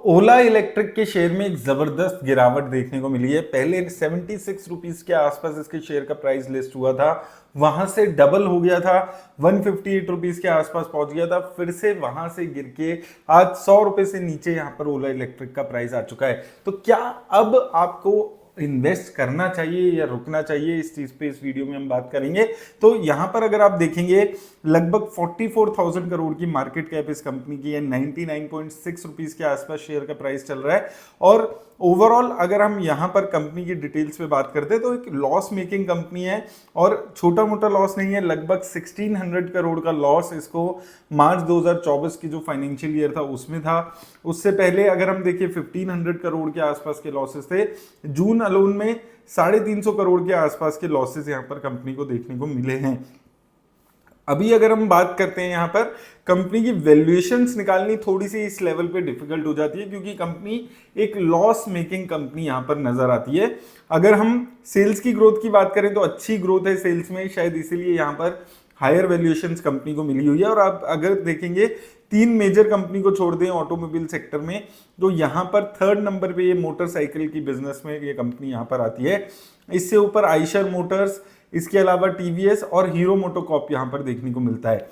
ओला electric के share में एक जबरदस्त गिरावट देखने को मिली है। पहले 76 रुपीज के आसपास इसके शेयर का प्राइस लिस्ट हुआ था, वहां से डबल हो गया था, 158 रुपीज के आसपास पहुंच गया था, फिर से वहां से गिर के आज 100 रुपए से नीचे यहां पर ओला इलेक्ट्रिक का प्राइस आ चुका है। तो क्या अब आपको इन्वेस्ट करना चाहिए या रुकना चाहिए, इस चीज पे इस वीडियो में हम बात करेंगे। तो यहां पर अगर आप देखेंगे लगभग 44,000 करोड़ की मार्केट कैप इस कंपनी की है, 99.6 रुपीज के आसपास शेयर का प्राइस चल रहा है। और ओवरऑल अगर हम यहां पर कंपनी की डिटेल्स पे बात करते हैं तो एक लॉस मेकिंग कंपनी है और छोटा मोटा लॉस नहीं है। लगभग 1600 करोड़ का लॉस इसको मार्च 2024 की जो फाइनेंशियल ईयर था उसमें था। उससे पहले अगर हम देखिए 1500 करोड़ के आसपास के लॉसेस थे। जून अलोन में 350 करोड़ के आसपास के लॉसेस यहां पर कंपनी को देखने को मिले हैं। अभी अगर हम बात करते हैं यहां पर कंपनी की वैल्यूएशंस निकालनी थोड़ी सी इस लेवल पे डिफिकल्ट हो जाती है, क्योंकि कंपनी एक लॉस मेकिंग कंपनी यहां पर नजर आती है। अगर हम सेल्स की ग्रोथ की बात करें तो अच्छी ग्रोथ है सेल्स में, शायद इसीलिए यहां पर हायर वैल्यूएशंस कंपनी को मिली हुई है। और आप अगर देखेंगे 3 मेजर कंपनी को छोड़ दें ऑटोमोबाइल सेक्टर में, तो यहां पर 3rd नंबर पे ये मोटरसाइकिल की बिजनेस में ये कंपनी यहां पर आती है। इससे ऊपर आइशर मोटर्स, इसके अलावा टीवीएस और हीरो मोटोकॉर्प यहां पर देखने को मिलता है।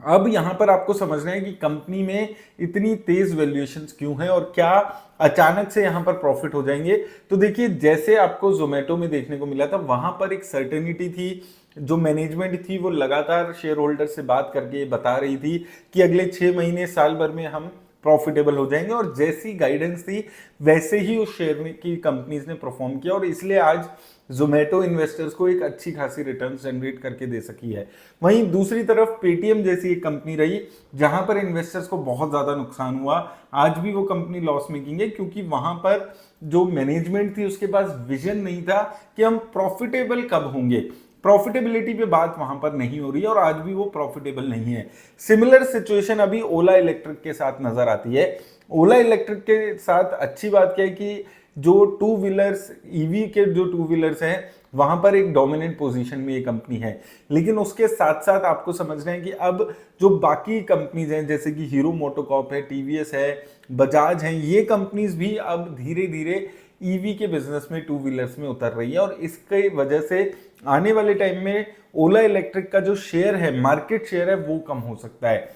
अब यहां पर आपको समझना है कि कंपनी में इतनी तेज वैल्यूएशंस क्यों है और क्या अचानक से यहां पर प्रॉफिट हो जाएंगे। तो देखिए, जैसे आपको जोमेटो में देखने को मिला था, वहां पर एक सर्टेनिटी थी, जो मैनेजमेंट थी वो लगातार शेयर होल्डर से बात करके बता रही थी कि अगले 6 महीने साल भर में हम प्रॉफिटेबल हो जाएंगे, और जैसी गाइडेंस थी वैसे ही उस शेयर की कंपनीज ने परफॉर्म किया और इसलिए आज जोमेटो इन्वेस्टर्स को एक अच्छी खासी रिटर्न जनरेट करके दे सकी है। वहीं दूसरी तरफ पेटीएम जैसी एक कंपनी रही जहां पर इन्वेस्टर्स को बहुत ज्यादा नुकसान हुआ। आज भी वो कंपनी लॉस मेकिंग है, क्योंकि वहां पर जो मैनेजमेंट थी उसके पास विजन नहीं था कि हम प्रॉफिटेबल कब होंगे। प्रॉफिटेबिलिटी पे बात वहां पर नहीं हो रही है और आज भी वो प्रॉफिटेबल नहीं है। सिमिलर सिचुएशन अभी ओला इलेक्ट्रिक के साथ नजर आती है। ओला इलेक्ट्रिक के साथ अच्छी बात क्या है कि जो टू व्हीलर्स, ईवी के जो टू व्हीलर्स हैं, वहां पर एक डोमिनेंट पोजीशन में ये कंपनी है। लेकिन उसके साथ साथ आपको समझना है कि अब जो बाकी कंपनीज हैं, जैसे कि हीरो मोटोकॉर्प है, टीवीएस है, बजाज है, ये कंपनीज भी अब धीरे धीरे ईवी के बिजनेस में, टू व्हीलर्स में उतर रही है। और इसके वजह से आने वाले टाइम में ओला इलेक्ट्रिक का जो शेयर है, मार्केट शेयर है, वो कम हो सकता है।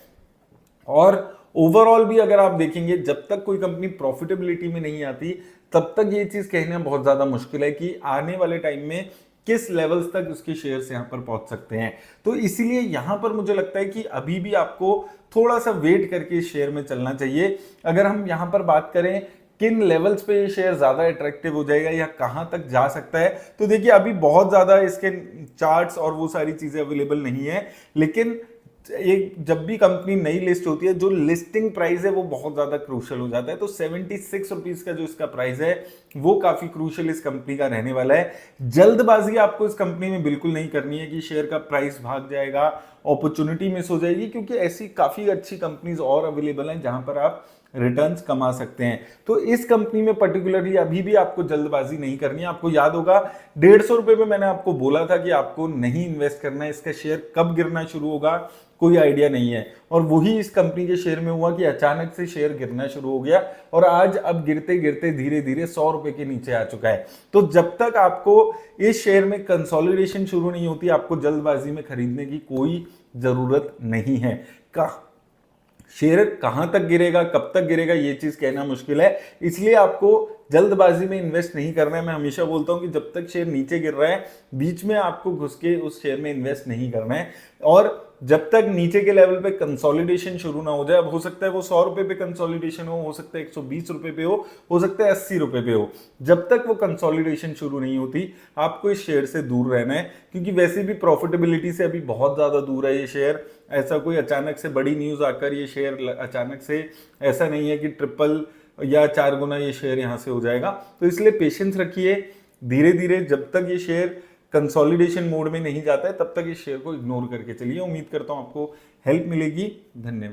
और ओवरऑल भी अगर आप देखेंगे, जब तक कोई कंपनी प्रॉफिटेबिलिटी में नहीं आती तब तक ये चीज कहना बहुत ज्यादा मुश्किल है कि आने वाले टाइम में किस लेवल्स तक उसके शेयर्स यहां पर पहुंच सकते हैं। तो इसीलिए यहां पर मुझे लगता है कि अभी भी आपको थोड़ा सा वेट करके इस शेयर में चलना चाहिए। अगर हम यहां पर बात करें किन लेवल्स पे ये शेयर ज्यादा अट्रैक्टिव हो जाएगा या कहां तक जा सकता है, तो देखिए अभी बहुत ज्यादा इसके चार्ट्स और वो सारी चीजें अवेलेबल नहीं है। लेकिन एक जब भी कंपनी नई लिस्ट होती है, जो लिस्टिंग प्राइस है वो बहुत ज्यादा क्रूशियल हो जाता है। तो 76 रुपीज का जो इसका प्राइस है वो काफी क्रूशियल इस कंपनी का रहने वाला है। जल्दबाजी आपको इस कंपनी में बिल्कुल नहीं करनी है कि शेयर का प्राइस भाग जाएगा, अपॉर्चुनिटी मिस हो जाएगी, क्योंकि ऐसी काफी अच्छी कंपनीज और अवेलेबल हैं जहां पर आप रिटर्न्स कमा सकते हैं। तो इस कंपनी में पर्टिकुलरली अभी भी आपको जल्दबाजी नहीं करनी है। आपको याद होगा 150 रुपए में मैंने आपको बोला था कि आपको नहीं इन्वेस्ट करना है, इसका शेयर कब गिरना शुरू होगा कोई आइडिया नहीं है। और वही इस कंपनी के शेयर में हुआ कि अचानक से शेयर गिरना शुरू हो गया और आज अब गिरते गिरते धीरे धीरे 100 रुपए के नीचे आ चुका है। तो जब तक आपको इस शेयर में कंसोलिडेशन शुरू नहीं होती, आपको जल्दबाजी में खरीदने की कोई जरूरत नहीं है। शेयर कहां तक गिरेगा, कब तक गिरेगा, ये चीज कहना मुश्किल है। इसलिए आपको जल्दबाजी में इन्वेस्ट नहीं करना है। मैं हमेशा बोलता हूं कि जब तक शेयर नीचे गिर रहा है, बीच में आपको घुस के उस शेयर में इन्वेस्ट नहीं करना है। और जब तक नीचे के लेवल पे कंसोलिडेशन शुरू ना हो जाए, अब हो सकता है वो 100 रुपए पे कंसोलिडेशन हो सकता है 120 रुपए पे हो सकता है 80 रुपए पे हो। जब तक वो कंसोलिडेशन शुरू नहीं होती, आपको इस शेयर से दूर रहना है, क्योंकि वैसे भी प्रॉफिटेबिलिटी से अभी बहुत ज्यादा दूर है ये शेयर। ऐसा कोई अचानक से बड़ी न्यूज आकर ये शेयर अचानक से, ऐसा नहीं है कि ट्रिपल या 4 गुना ये शेयर यहां से हो जाएगा। तो इसलिए पेशेंस रखिए, धीरे धीरे जब तक ये शेयर कंसोलिडेशन मोड में नहीं जाता है तब तक इस शेयर को इग्नोर करके चलिए। उम्मीद करता हूं आपको हेल्प मिलेगी। धन्यवाद।